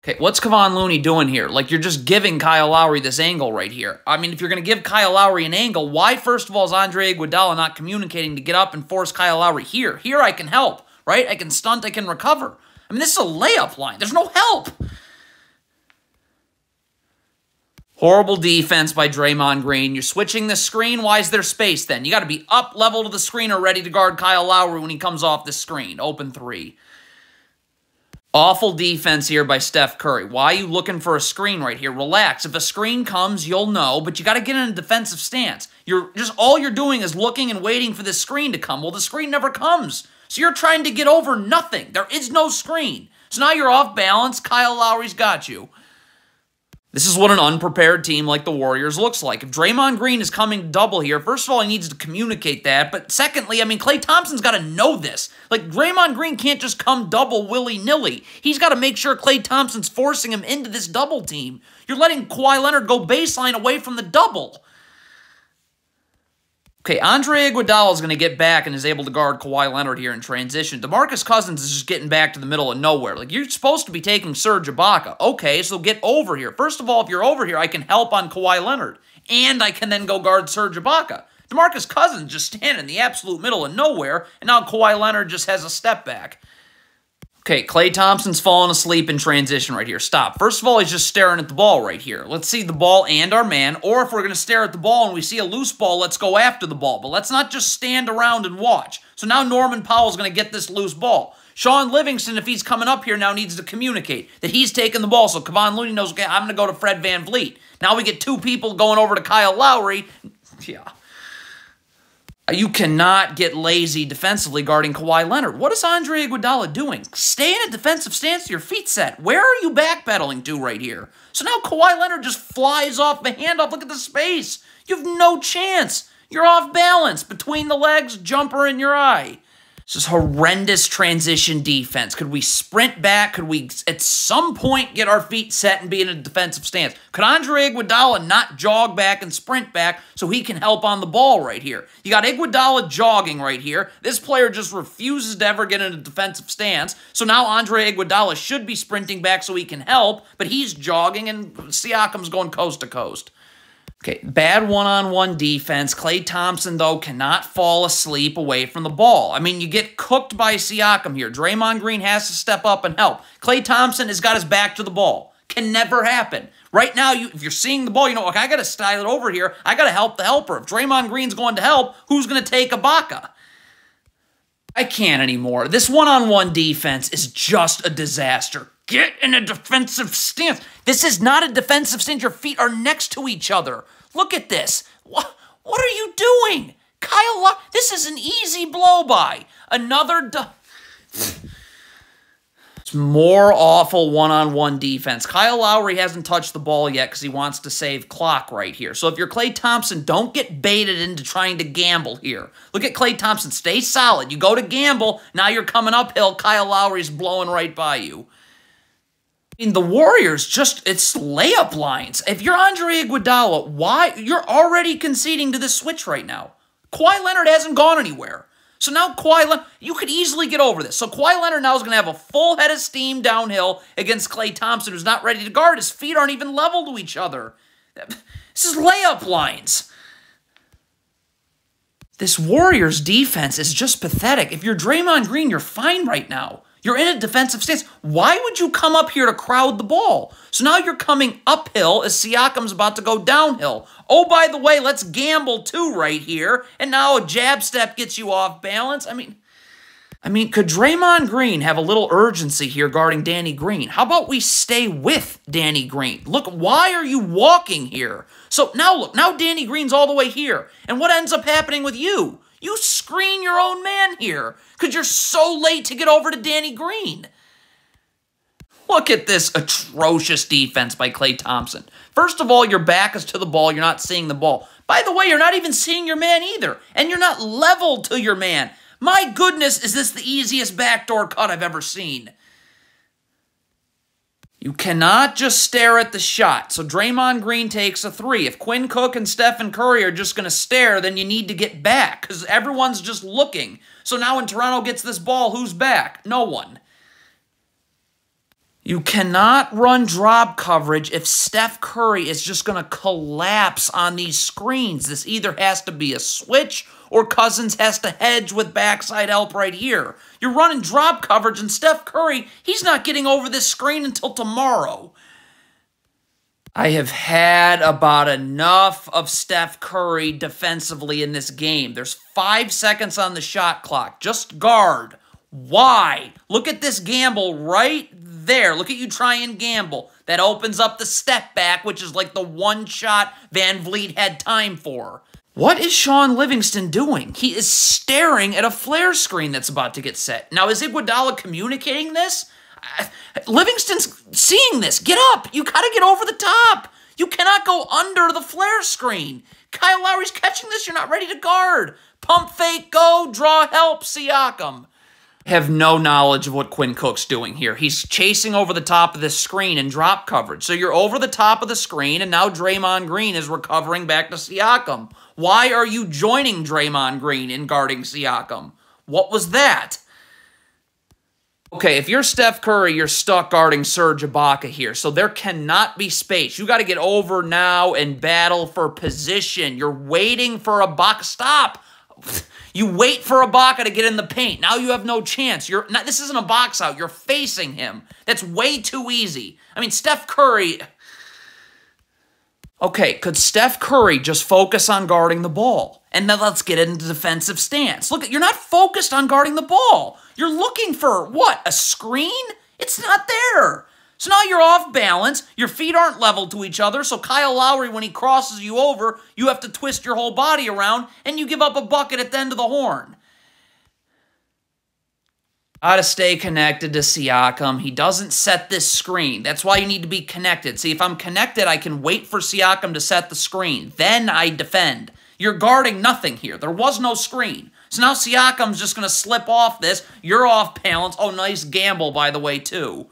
Okay, what's Kevon Looney doing here? Like, you're just giving Kyle Lowry this angle right here. I mean, if you're going to give Kyle Lowry an angle, why, first of all, is Andre Iguodala not communicating to get up and force Kyle Lowry here? Here I can help, right? I can stunt, I can recover. I mean, this is a layup line. There's no help. Horrible defense by Draymond Green. You're switching the screen. Why is there space then? You got to be up level to the screen or ready to guard Kyle Lowry when he comes off the screen. Open three. Awful defense here by Steph Curry. Why are you looking for a screen right here? Relax. If a screen comes, you'll know, but you got to get in a defensive stance. All you're doing is looking and waiting for this screen to come. Well, the screen never comes. So you're trying to get over nothing. There is no screen. So now you're off balance. Kyle Lowry's got you. This is what an unprepared team like the Warriors looks like. If Draymond Green is coming double here, first of all, he needs to communicate that. But secondly, I mean, Klay Thompson's got to know this. Like, Draymond Green can't just come double willy-nilly. He's got to make sure Klay Thompson's forcing him into this double team. You're letting Kawhi Leonard go baseline away from the double. Okay, Andre Iguodala is going to get back and is able to guard Kawhi Leonard here in transition. DeMarcus Cousins is just getting back to the middle of nowhere. Like, you're supposed to be taking Serge Ibaka. Okay, so get over here. First of all, if you're over here, I can help on Kawhi Leonard. And I can then go guard Serge Ibaka. DeMarcus Cousins just standing in the absolute middle of nowhere, and now Kawhi Leonard just has a step back. Okay, Klay Thompson's falling asleep in transition right here. Stop. First of all, he's just staring at the ball right here. Let's see the ball and our man. Or if we're going to stare at the ball and we see a loose ball, let's go after the ball. But let's not just stand around and watch. So now Norman Powell's going to get this loose ball. Sean Livingston, if he's coming up here now, needs to communicate that he's taking the ball. So Kevon Looney knows, okay, I'm going to go to Fred VanVleet. Now we get two people going over to Kyle Lowry. Yeah. You cannot get lazy defensively guarding Kawhi Leonard. What is Andre Iguodala doing? Stay in a defensive stance to your feet set. Where are you backpedaling to right here? So now Kawhi Leonard just flies off the handoff. Look at the space. You have no chance. You're off balance. Between the legs, jumper in your eye. This is horrendous transition defense. Could we sprint back? Could we, at some point, get our feet set and be in a defensive stance? Could Andre Iguodala not jog back and sprint back so he can help on the ball right here? You got Iguodala jogging right here. This player just refuses to ever get in a defensive stance. So now Andre Iguodala should be sprinting back so he can help, but he's jogging and Siakam's going coast to coast. Okay, bad one-on-one defense. Klay Thompson, though, cannot fall asleep away from the ball. I mean, you get cooked by Siakam here. Draymond Green has to step up and help. Klay Thompson has got his back to the ball. Can never happen. Right now, if you're seeing the ball, you know, okay, I got to style it over here. I got to help the helper. If Draymond Green's going to help, who's going to take Ibaka? I can't anymore. This one-on-one defense is just a disaster. Get in a defensive stance. This is not a defensive stance. Your feet are next to each other. Look at this. What are you doing? Kyle, this is an easy blow-by. It's more awful one-on-one defense. Kyle Lowry hasn't touched the ball yet because he wants to save clock right here. So if you're Klay Thompson, don't get baited into trying to gamble here. Look at Klay Thompson. Stay solid. You go to gamble. Now you're coming uphill. Kyle Lowry's blowing right by you. I mean, the Warriors it's layup lines. If you're Andre Iguodala, why? You're already conceding to this switch right now. Kawhi Leonard hasn't gone anywhere. So now Kawhi Leonard, you could easily get over this. So Kawhi Leonard now is going to have a full head of steam downhill against Klay Thompson, who's not ready to guard. His feet aren't even level to each other. This is layup lines. This Warriors defense is just pathetic. If you're Draymond Green, you're fine right now. You're in a defensive stance. Why would you come up here to crowd the ball? So now you're coming uphill as Siakam's about to go downhill. Oh, by the way, let's gamble too right here. And now a jab step gets you off balance. I mean, could Draymond Green have a little urgency here guarding Danny Green? How about we stay with Danny Green? Look, why are you walking here? So now look, now Danny Green's all the way here. And what ends up happening with you? You screen your own man here because you're so late to get over to Danny Green. Look at this atrocious defense by Klay Thompson. First of all, your back is to the ball. You're not seeing the ball. By the way, you're not even seeing your man either. And you're not level to your man. My goodness, is this the easiest backdoor cut I've ever seen. You cannot just stare at the shot. So Draymond Green takes a three. If Quinn Cook and Stephen Curry are just going to stare, then you need to get back because everyone's just looking. So now when Toronto gets this ball, who's back? No one. You cannot run drop coverage if Steph Curry is just going to collapse on these screens. This either has to be a switch or Cousins has to hedge with backside help right here. You're running drop coverage and Steph Curry, he's not getting over this screen until tomorrow. I have had about enough of Steph Curry defensively in this game. There's 5 seconds on the shot clock. Just guard. Why? Look at this gamble right there. Look at you try and gamble. That opens up the step back, which is like the one shot Van Vliet had time for. What is Sean Livingston doing? He is staring at a flare screen that's about to get set. Now, is Iguodala communicating this? Livingston's seeing this. Get up. You got to get over the top. You cannot go under the flare screen. Kyle Lowry's catching this. You're not ready to guard. Pump fake, go, draw help, Siakam. Have no knowledge of what Quinn Cook's doing here. He's chasing over the top of this screen in drop coverage. So you're over the top of the screen, and now Draymond Green is recovering back to Siakam. Why are you joining Draymond Green in guarding Siakam? What was that? Okay, if you're Steph Curry, you're stuck guarding Serge Ibaka here, so there cannot be space. You got to get over now and battle for position. You're waiting for Ibaka. Stop! You wait for Ibaka to get in the paint. Now you have no chance. This isn't a box out. You're facing him. That's way too easy. I mean, Steph Curry... Okay, could Steph Curry just focus on guarding the ball? And then let's get into defensive stance. Look, you're not focused on guarding the ball. You're looking for, what, a screen? It's not there. So now you're off balance. Your feet aren't level to each other. So Kyle Lowry, when he crosses you over, you have to twist your whole body around, and you give up a bucket at the end of the horn. Gotta stay connected to Siakam. He doesn't set this screen. That's why you need to be connected. See, if I'm connected, I can wait for Siakam to set the screen. Then I defend. You're guarding nothing here. There was no screen. So now Siakam's just going to slip off this. You're off balance. Oh, nice gamble, by the way, too.